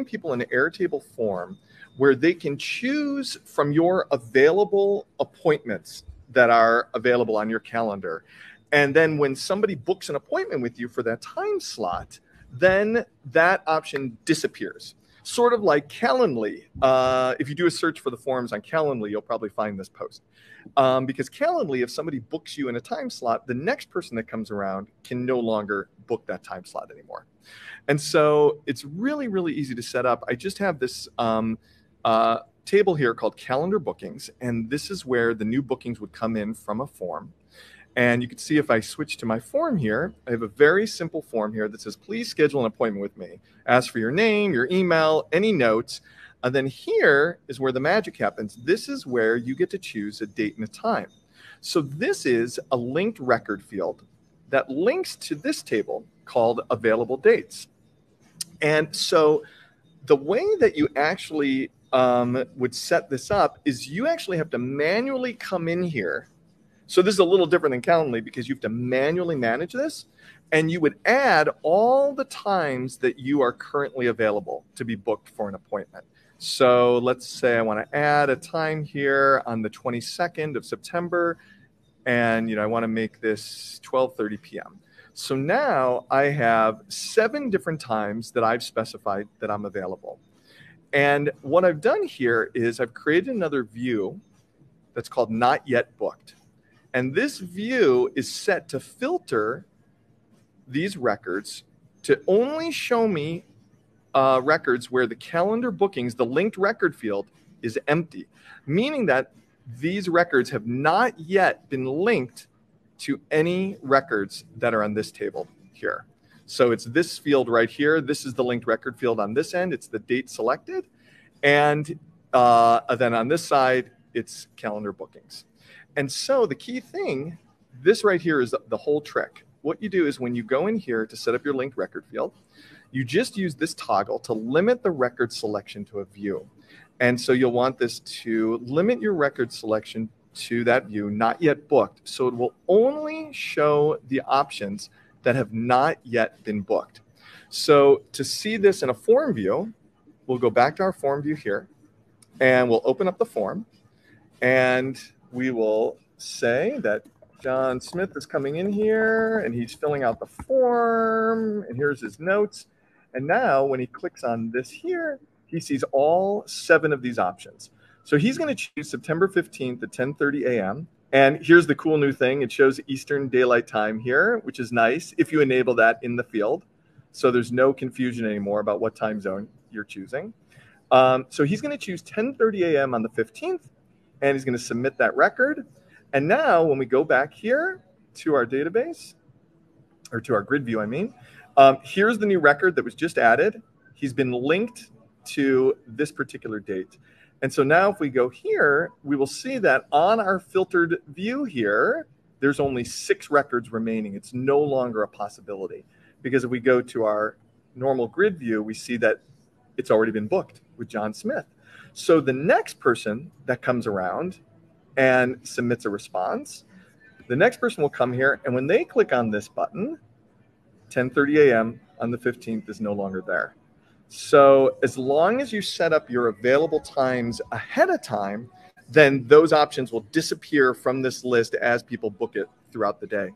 people an Airtable form where they can choose from your available appointments that are available on your calendar. And then when somebody books an appointment with you for that time slot, then that option disappears. Sort of like Calendly. If you do a search for the forms on Calendly, you'll probably find this post. Because Calendly, if somebody books you in a time slot, the next person that comes around can no longer book that time slot anymore. And so it's really, really easy to set up. I just have this table here called calendar bookings, and this is where the new bookings would come in from a form. And you can see if I switch to my form here, I have a very simple form here that says, please schedule an appointment with me. Ask for your name, your email, any notes. And then here is where the magic happens. This is where you get to choose a date and a time. So this is a linked record field that links to this table called available dates. And so the way that you actually would set this up is you actually have to manually come in here. So this is a little different than Calendly because you have to manually manage this, and you would add all the times that you are currently available to be booked for an appointment. So let's say I want to add a time here on the 22nd of September, and I want to make this 12:30 p.m. So now I have 7 different times that I've specified that I'm available. And what I've done here is I've created another view that's called Not Yet Booked. And this view is set to filter these records to only show me records where the calendar bookings, the linked record field, is empty, meaning that these records have not yet been linked to any records that are on this table here. So it's this field right here. This is the linked record field on this end. It's the date selected. And then on this side, it's calendar bookings. And so the key thing, this right here is the whole trick. What you do is when you go in here to set up your linked record field, you just use this toggle to limit the record selection to a view. And so you'll want this to limit your record selection to that view, not yet booked. So it will only show the options that have not yet been booked. So to see this in a form view, we'll go back to our form view here, and we'll open up the form, and we will say that John Smith is coming in here, and he's filling out the form, and here's his notes. And now when he clicks on this here, he sees all 7 of these options. So he's going to choose September 15th at 10:30 a.m. And here's the cool new thing. It shows Eastern Daylight Time here, which is nice if you enable that in the field. So there's no confusion anymore about what time zone you're choosing. So he's going to choose 10:30 a.m. on the 15th, and he's going to submit that record. And now when we go back here to our database, or to our grid view, I mean, here's the new record that was just added. He's been linked to this particular date. And so now if we go here, we will see that on our filtered view here, there's only 6 records remaining. It's no longer a possibility. Because if we go to our normal grid view, we see that it's already been booked with John Smith. So the next person that comes around and submits a response, the next person will come here, and when they click on this button, 10:30 a.m. on the 15th is no longer there. So as long as you set up your available times ahead of time, then those options will disappear from this list as people book it throughout the day.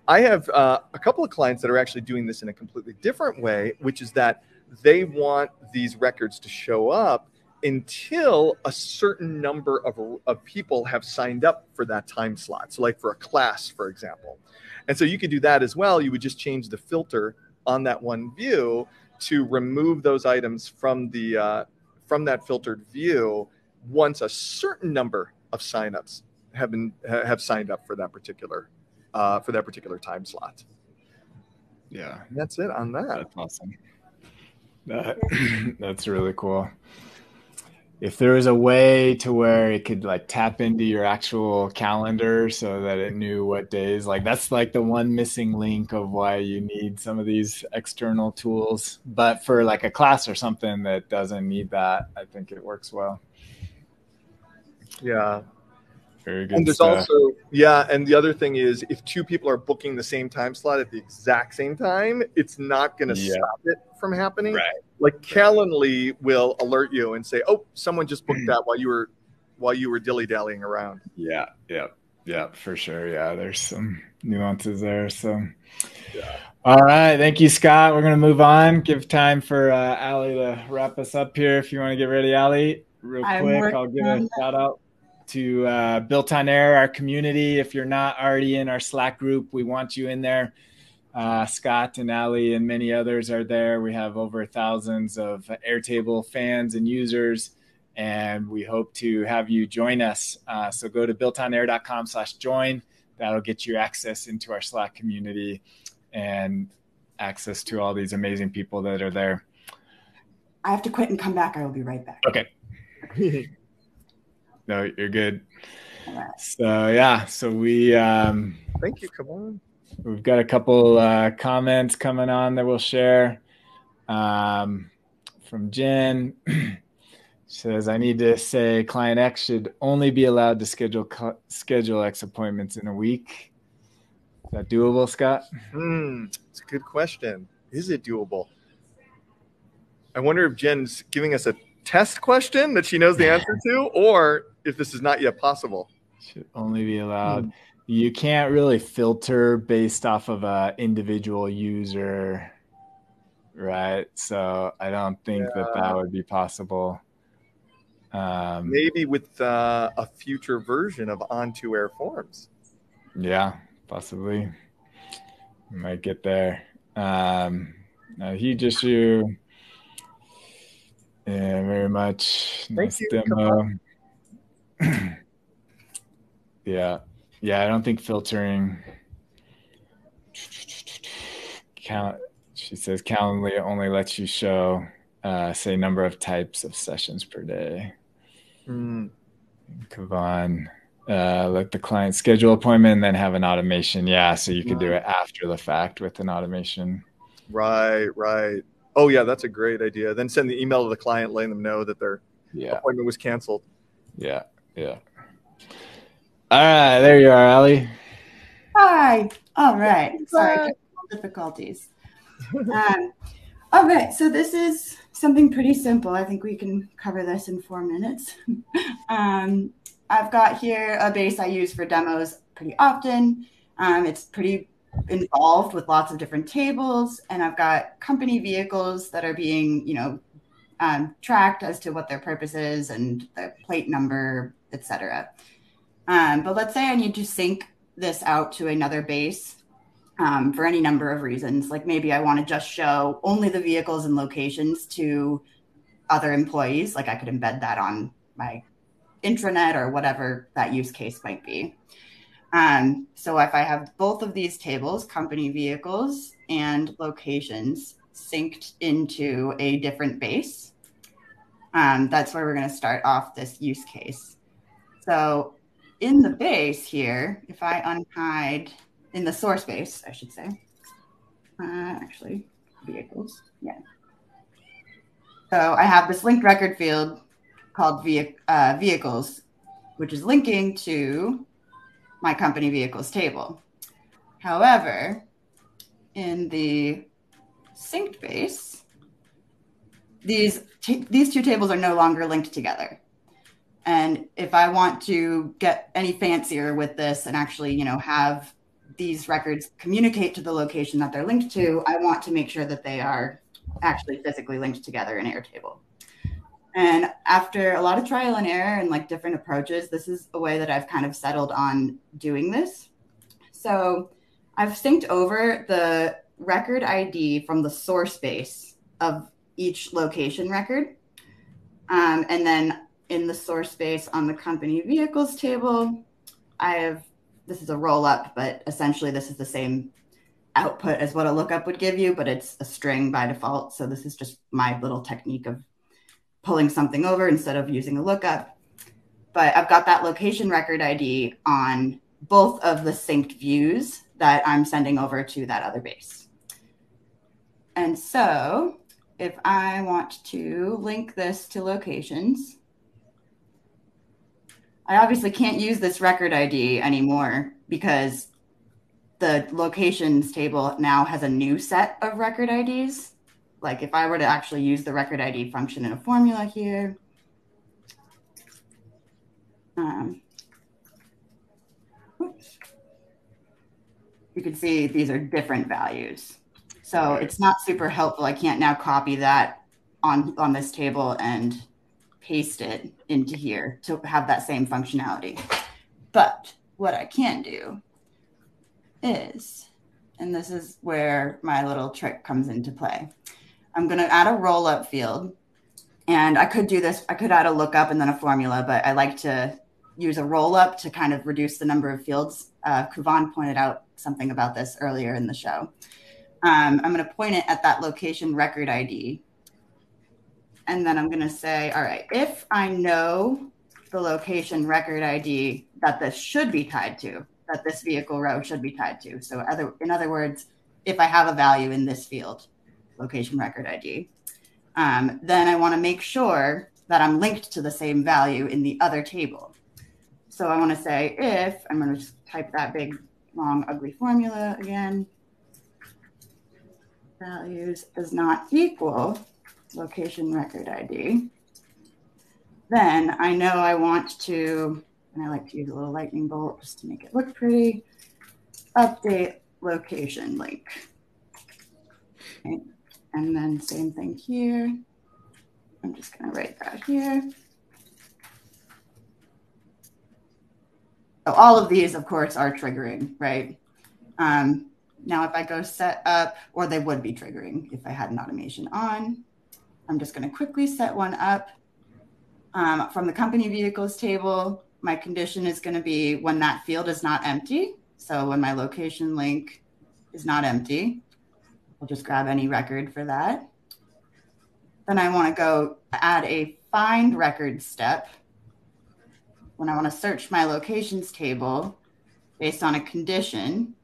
I have a couple of clients that are actually doing this in a completely different way, which is that they want these records to show up until a certain number of people have signed up for that time slot. So like for a class, for example. And so you could do that as well. You would just change the filter on that one view to remove those items from that filtered view once a certain number of signups have signed up for that particular time slot. Yeah, and that's it on that. That's awesome. That's really cool. If there was a way to where it could like tap into your actual calendar so that it knew what days, like that's like the one missing link of why you need some of these external tools. But for like a class or something that doesn't need that, I think it works well. Yeah. Very good. And there's stuff. also, and the other thing is if 2 people are booking the same time slot at the exact same time, it's not going to stop it from happening. Right. Like Calendly will alert you and say, "Oh, someone just booked that while you were dilly-dallying around." Yeah, for sure. Yeah, there's some nuances there. So, All right, thank you, Scott. We're gonna move on. Give time for Alli to wrap us up here. If you want to get ready, Alli, real quick, I'll give a shout out to BuiltOnAir, our community. If you're not already in our Slack group, we want you in there. Scott and Alli and many others are there. We have over thousands of Airtable fans and users, and we hope to have you join us. So go to builtonair.com/join. That'll get you access into our Slack community and access to all these amazing people that are there. I have to quit and come back. I will be right back. Okay. No, you're good. So we thank you. Come on. We've got a couple comments coming on that we'll share. From Jen. Says, I need to say client X should only be allowed to schedule X appointments in a week. Is that doable, Scott? It's a good question. Is it doable? I wonder if Jen's giving us a test question that she knows the answer to, or if this is not yet possible. Should only be allowed. You can't really filter based off of an individual user, right? So I don't think that would be possible. Maybe with a future version of On2Air forms. Yeah, possibly. We might get there. Huge issue. Yeah, very much. Nice demo. Yeah, I don't think filtering. She says Calendly only lets you show, say, number of types of sessions per day. Kavan, let the client schedule appointment and then have an automation. Yeah, so you could do it after the fact with an automation. Right. Oh yeah, that's a great idea. Then send the email to the client letting them know that their appointment was canceled. Yeah. Yeah. All right, there you are, Alli. Hi. All right. Sorry, technical difficulties. All right, so this is something pretty simple. I think we can cover this in 4 minutes. I've got here a base I use for demos pretty often. It's pretty involved with lots of different tables, and I've got company vehicles that are being, tracked as to what their purpose is and the plate number, etc. But let's say I need to sync this out to another base for any number of reasons. Like maybe I want to just show only the vehicles and locations to other employees. Like I could embed that on my intranet or whatever that use case might be. So if I have both of these tables, company vehicles and locations, synced into a different base, that's where we're going to start off this use case. So in the base here, if I unhide in the source base, I should say, actually vehicles. Yeah. So I have this linked record field called vehicles, which is linking to my company vehicles table. However, in the synced base, these two tables are no longer linked together. And if I want to get any fancier with this and actually, have these records communicate to the location that they're linked to, I want to make sure that they are actually physically linked together in Airtable. And after a lot of trial and error and like different approaches, this is a way that I've kind of settled on doing this. So I've synced over the record ID from the source base of each location record. And then in the source base on the company vehicles table, this is a roll up, but essentially this is the same output as what a lookup would give you, but it's a string by default. So this is just my little technique of pulling something over instead of using a lookup. But I've got that location record ID on both of the synced views that I'm sending over to that other base. And so if I want to link this to locations, I obviously can't use this record ID anymore because the locations table now has a new set of record IDs. Like if I were to actually use the record ID function in a formula here, you can see these are different values. So it's not super helpful. I can't now copy that on this table and paste it into here to have that same functionality. But what I can do is, and this is where my little trick comes into play, I'm going to add a roll-up field. And I could do this. I could add a lookup and then a formula, but I like to use a roll-up to kind of reduce the number of fields. Kuvan pointed out something about this earlier in the show. I'm going to point it at that location record ID. And then I'm going to say, all right, if I know the location record ID that this should be tied to, that this vehicle row should be tied to. So in other words, if I have a value in this field, location record ID, then I want to make sure that I'm linked to the same value in the other table. So I want to say if, I'm going to just type that big, long, ugly formula again, values does not equal location record ID, then I know I want to, and I like to use a little lightning bolt just to make it look pretty, update location link. Okay. And then same thing here. I'm just going to write that here. So all of these, of course, are triggering, right? Now, if I go set up, or they would be triggering if I had an automation on, I'm just going to quickly set one up. From the company vehicles table, my condition is going to be when that field is not empty. So when my location link is not empty, I'll just grab any record for that. Then I want to go add a find record step when I want to search my locations table based on a condition.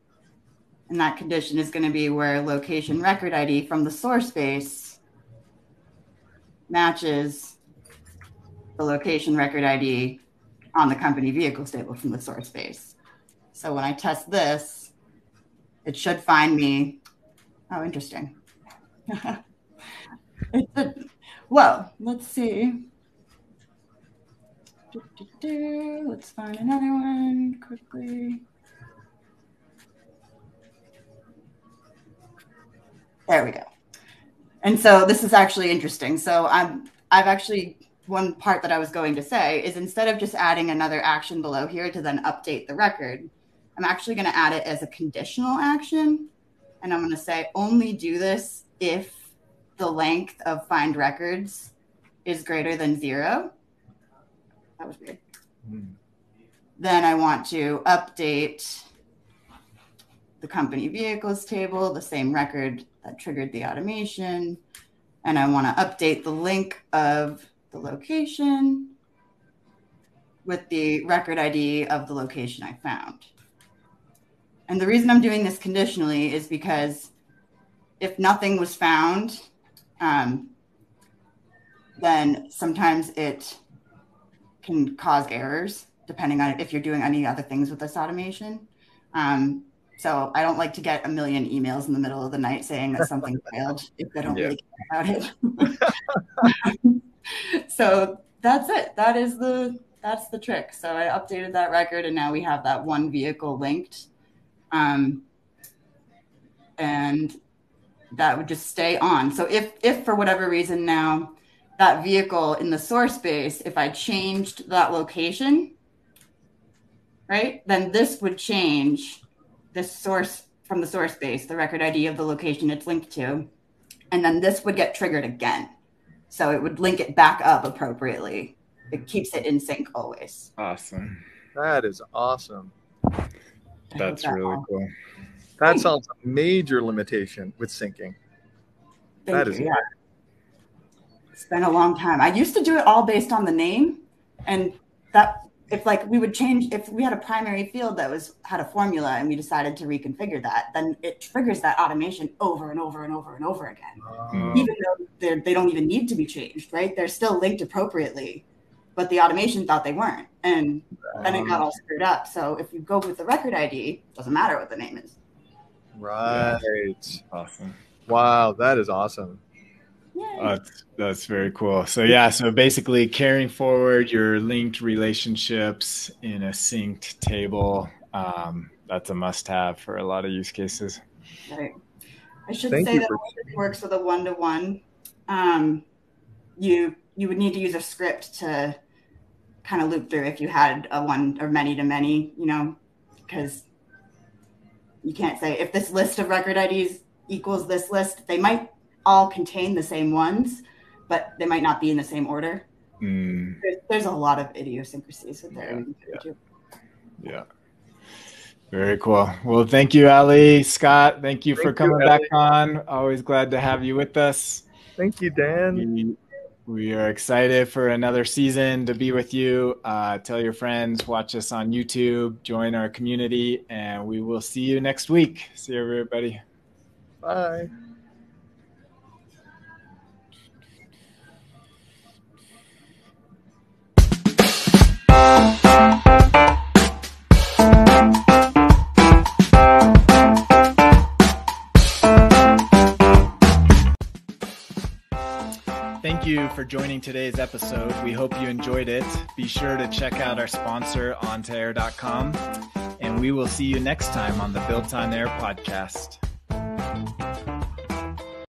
And that condition is going to be where location record ID from the source base matches the location record ID on the company vehicles table from the source base. So when I test this, it should find me. Oh, interesting. Well, let's see. Let's find another one quickly. There we go. And so this is actually interesting. So I've actually, one part that I was going to say is instead of just adding another action below here to then update the record, I'm actually going to add it as a conditional action. And I'm going to say only do this if the length of find records is greater than 0. That was weird. Then I want to update the company vehicles table, the same record that triggered the automation. And I want to update the link of the location with the record ID of the location I found. And the reason I'm doing this conditionally is because if nothing was found, then sometimes it can cause errors depending on if you're doing any other things with this automation. So I don't like to get a million emails in the middle of the night saying that something failed if I don't really care about it. So that's it. That's the trick. So I updated that record and now we have that one vehicle linked. And that would just stay on. So if for whatever reason now that vehicle in the source base, if I changed that location, right, then this would change this source from the source base, the record ID of the location it's linked to, and then this would get triggered again. So it would link it back up appropriately. It keeps it in sync always. Awesome. That is awesome. That's really cool. That solves a major limitation with syncing. Thank you. Yeah. It's been a long time. I used to do it all based on the name, and that if we had a primary field that had a formula and we decided to reconfigure that, then it triggers that automation over and over and over and over again. Even though they don't even need to be changed, right? They're still linked appropriately, but the automation thought they weren't. And then it got all screwed up. So if you go with the record ID, it doesn't matter what the name is. Right. Yeah. Awesome. Wow, that is awesome. That's very cool. So basically carrying forward your linked relationships in a synced table, that's a must-have for a lot of use cases. Right. I should say that it works with a one-to-one. You would need to use a script to kind of loop through if you had a one or many-to-many, because you can't say if this list of record IDs equals this list. They might all contain the same ones, but they might not be in the same order. There's a lot of idiosyncrasies with there. Yeah. Very cool. Well, thank you, Alli. Scott, thank you for coming back on. Always glad to have you with us. Thank you, Dan. We are excited for another season to be with you. Tell your friends, watch us on YouTube, join our community, and we will see you next week. See you, everybody. Bye. Thank you for joining today's episode. We hope you enjoyed it. Be sure to check out our sponsor, ontoair.com, and we will see you next time on the BuiltOnAir podcast.